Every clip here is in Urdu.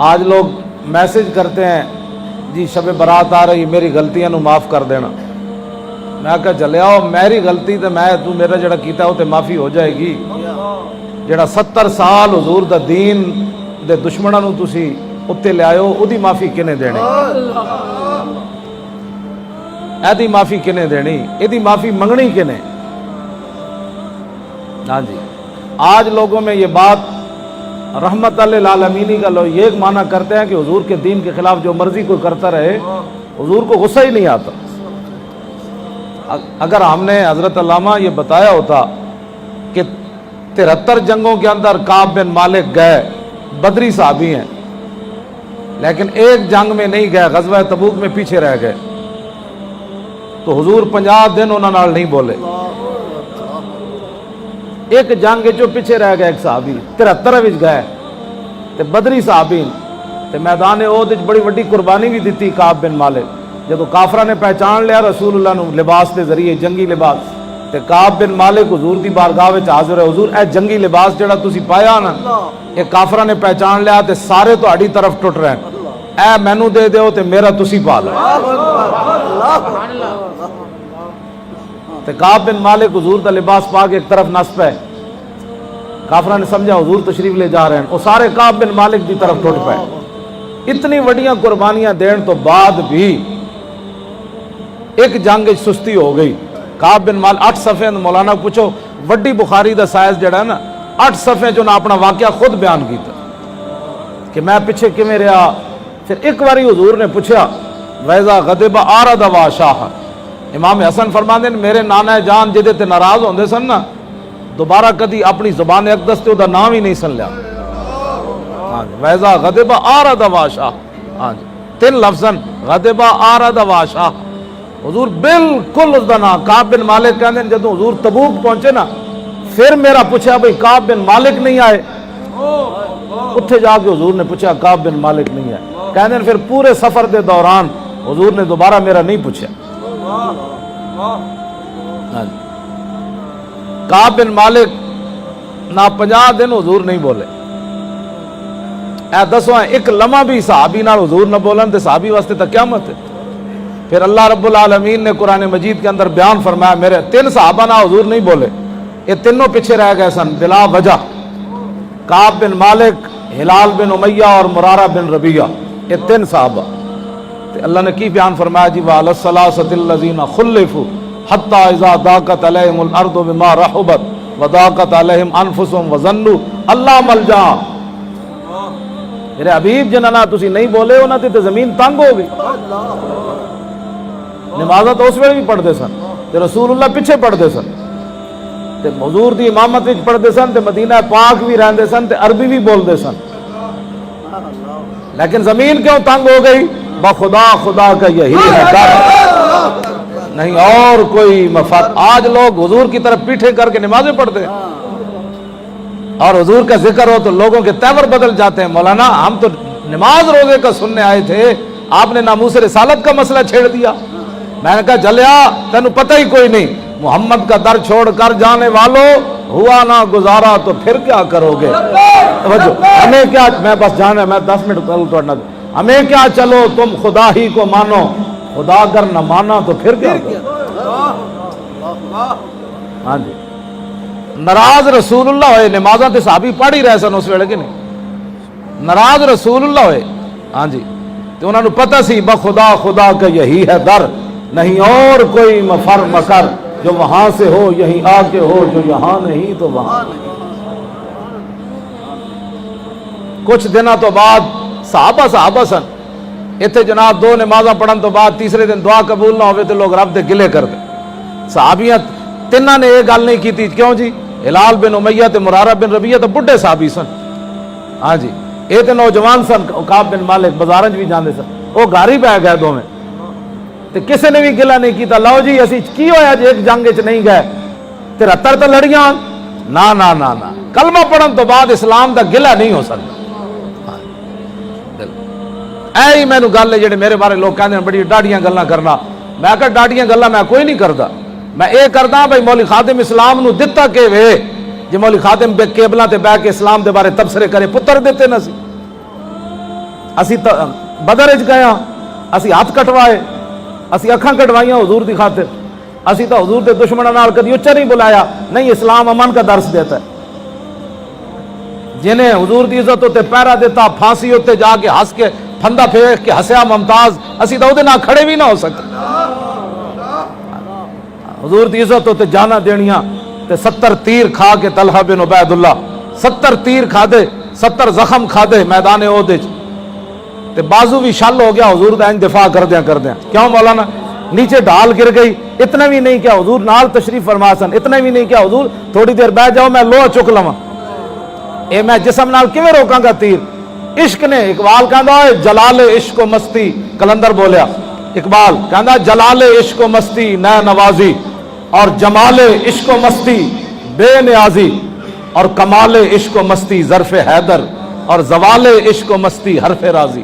آج لوگ میسج کرتے ہیں جی شب برات آ رہی میری غلطیاں نو معاف کر دینا. میں کہا چلے آؤ میری غلطی تے میں تو میرا جڑا کیتا ہے وہ تے معافی ہو جائے گی. جڑا 70 سال حضور دا دین دے دشمناں نو تسی اتنے لے آئے ہو او دی معافی کنے دینی؟ اے دی معافی کنے دینی؟ اے دی معافی منگنی کنے؟ ہاں جی آج لوگوں میں یہ بات رحمت للعالمین کا لوگ یہ معنی کرتے ہیں کہ حضور کے دین کے خلاف جو مرضی کوئی کرتا رہے حضور کو غصہ ہی نہیں آتا. اگر ہم نے حضرت علامہ یہ بتایا ہوتا کہ 73 جنگوں کے اندر کعب بن مالک گئے، بدری صحابی ہیں، لیکن ایک جنگ میں نہیں گئے، غزوہ تبوک میں پیچھے رہ گئے، تو حضور 50 دن انہوں نال نہیں بولے. ایک جنگ جو پیچھے رہ گئے ایک صحابی 73 وچ گئے تے بدری صحابی تے میدان احد وچ بڑی وڈی قربانی بھی دیتی کعب بن مالک. جدو کافرہ نے پہچان لیا رسول اللہ نو لباس کے ذریعے جنگی لباس تے کعب بن مالک حضور دی بارگاہ وچ حاضر ہے، حضور اے جنگی لباس جڑا تسی پایا نا اے کافرہ نے پہچان لیا تے سارے تہاڈی طرف ٹٹ رہے ہیں، اے مینوں دے دیو تے میرا تسی پا لو. تے کعب بن مالک حضور دا لباس پا کے ایک طرف نس پے، کافرہ نے سمجھا حضور تشریف لے جا رہے ہیں، وہ سارے کعب بن مالک دی طرف ٹوٹ پے. اتنی وڈیاں قربانیاں دین تو بعد بھی ایک جنگ سستی ہو گئی. کعب بن مالک 8 صفحے مولانا پوچھو وڈی بخاری دا سائز جڑا ہے نا 8 صفحے جو نا اپنا واقعہ خود بیان کیتا کہ میں پیچھے کیویں رہا. پھر ایک باری حضور نے پوچھا ویزا غضب آرد وا شاہ، امام حسن فرماندے نے میرے نانا جان جدے تے ناراض ہوندے سن نا دوبارہ کدی اپنی زبان اقدس تے دا نام ہی نہیں سن لیا. ہاں جی ویزا غضب آرد وا شاہ، ہاں جی 3 لفظن غضب آرد وا شاہ. حضور بالکل اس دا نام کعب بن مالک کہندے نے جدوں حضور تبوک پہنچے نا پھر میرا پوچھا بھئی کعب بن مالک نہیں آئے، اتھے جا کے حضور نے پوچھا کعب بن مالک نہیں آئے. کہندے پھر پورے سفر دے دوران حضور نے دوبارہ میرا نہیں پوچھا. ہاں جی کعب بن مالک نہ 50 دن حضور نہیں بولے. اے دسو ایک لمحہ بھی صحابی نال حضور نہ بولن تے صحابی واسطے تو قیامت ہے. پھر اللہ رب العالمین نے قرآن مجید کے اندر بیان فرمایا میرے 3 صحابہ نہ حضور نہیں بولے، یہ تینوں پیچھے رہ گئے سن بلا وجہ. کعب بن مالک، ہلال بن امیہ اور مرارہ بن ربیعہ، یہ 3 صحابہ. تے اللہ نے کی بیان فرمایا جی وعلی الثلاثۃ الذین خلفوا حتی اذا ضاقت علیہم الارض بما رحبت وضاقت علیہم انفسہم وظنوا اللہ ملجا. میرے حبیب جنہاں تسی نہیں بولے انہاں تے زمین تنگ ہو گئی. نمازاں تو اس ویلے بھی پڑھتے سن تے رسول اللہ پیچھے پڑھتے سن تے حضور دی امامت وچ پڑھتے سن تے مدینہ پاک بھی رہندے سن تے عربی بھی بولتے سن. لیکن زمین کیوں تنگ ہو گئی؟ بخدا خدا کا یہی ہے ڈر، نہیں اور کوئی مفاد. آج لوگ حضور کی طرف پیٹھے کر کے نمازیں پڑھتے ہیں اور حضور کا ذکر ہو تو لوگوں کے تیور بدل جاتے ہیں. مولانا ہم تو نماز روزے کا سننے آئے تھے، آپ نے ناموس رسالت کا مسئلہ چھیڑ دیا. میں نے کہا جلیا تینوں پتہ ہی کوئی نہیں، محمد کا در چھوڑ کر جانے والوں ہوا نہ گزارا تو پھر کیا کرو گے. ہمیں کیا، میں بس جانا میں 10 منٹ توڑنا، ہمیں کیا چلو تم خدا ہی کو مانو، خدا اگر نہ مانا تو پھر کیا کرو. ہاں جی ناراض رسول اللہ ہوئے، نمازاں تے صحابی پڑھ ہی رہے سن اس ویلے کہ نہیں، ناراض رسول اللہ ہوئے. ہاں جی تو انہوں نے پتہ سی بخدا خدا کا یہی ہے در، نہیں اور کوئی مفر مکر، جو وہاں سے ہو یہیں آ کے ہو، جو یہاں نہیں تو وہاں نہیں. کچھ دنوں تو بعد صحابہ سن اتنے جناب 2 نمازاں پڑھن تو بعد تیسرے دن دعا قبول نہ ہوئے تو لوگ رب دے گلے کرتے. صحابیاں 3 نے یہ گل نہیں کی تھی، کیوں جی؟ ہلال بن امیہ تے مرارہ بن ربیعہ تو بڈھے صحابی سن. ہاں جی یہ تو نوجوان سن. کعب بن مالک بازارں بھی جاندے سن، وہ گھر ہی پہ گئے دونوں تے کسے نے بھی گلا نہیں کیتا لو جی اسی کی ہویا جی ایک جنگ وچ نہیں گئے 73 تو لڑیاں. نہ نہ نہ نہ کلمہ پڑھن تو بعد اسلام دا گلا نہیں ہو سکتا. اے ہی مینوں گل ہے جڑے میرے بارے لوگ کہندے بڑی ڈاڈیاں گلاں کرنا. میں کہا ڈاڈیاں گلاں میں کوئی نہیں کردا، میں اے کردا بھائی مولوی خادم اسلام نو دتا کہ وے جی مولوی خادم کیبلاں تے بیٹھ کے اسلام دے بارے تبصرے کرے پتر دیتے نہ سی. اسی بدر وچ گئے ہاں، اسی ہاتھ کٹوائے، اسی اکھاں کٹوائیاں حضور دی خاطر، اسی تو حضور دے دشمنوں نال کدی اچا نہیں بلایا. نہیں، اسلام امن کا درس دیتا ہے. جنہیں حضور دی عزت ہوتے پیرا دیتا، پھانسی ہوتے جا کے ہنس کے پھندا پھینک کے ہسیا ممتاز، اسی تو نہ کھڑے بھی نہ ہو سکتے. حضور دی عزت ہوتے جانا دینیاں تے 70 تیر کھا کے طلحہ بن عبید اللہ 70 تیر کھا دے، 70 زخم کھا دے میدان احد وچ، تے بازو بھی شل ہو گیا حضور دا دفاع کردیاں. کیوں مولانا؟ نیچے ڈھال گر گئی. اتنا بھی نہیں کیا حضور نال تشریف فرما سن، اتنا بھی نہیں کیا حضور تھوڑی دیر بیٹھ جاؤ میں لوہا چک لواں، اے میں جسم نال کیویں روکاں گا تیر؟ عشق نے، اقبال کہندا ہے جلال عشق و مستی، کلندر بولیا اقبال کہندا جلال عشق و مستی نہ نوازی، اور جمال عشق و مستی بے نیازی، اور کمال عشق و مستی ظرف حیدر، اور زوال عشق و مستی حرف راضی.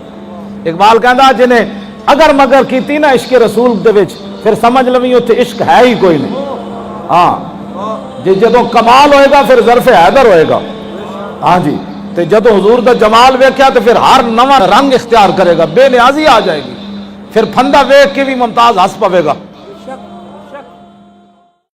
اقبال کہندا جنہیں اگر مگر کیتی نا عشق رسول دے وچ، پھر سمجھ لویں اوتھے عشق ہے ہی کوئی نہیں. ہاں جی جدوں کمال ہوئے گا پھر ظرف حیدر ہوئے گا. ہاں جی، تے جدوں حضور دا جمال ویکھیا تو پھر ہر نواں رنگ اختیار کرے گا، بے نیازی آ جائے گی، پھر پھندا ویکھ کے بھی ممتاز ہس پوے گا.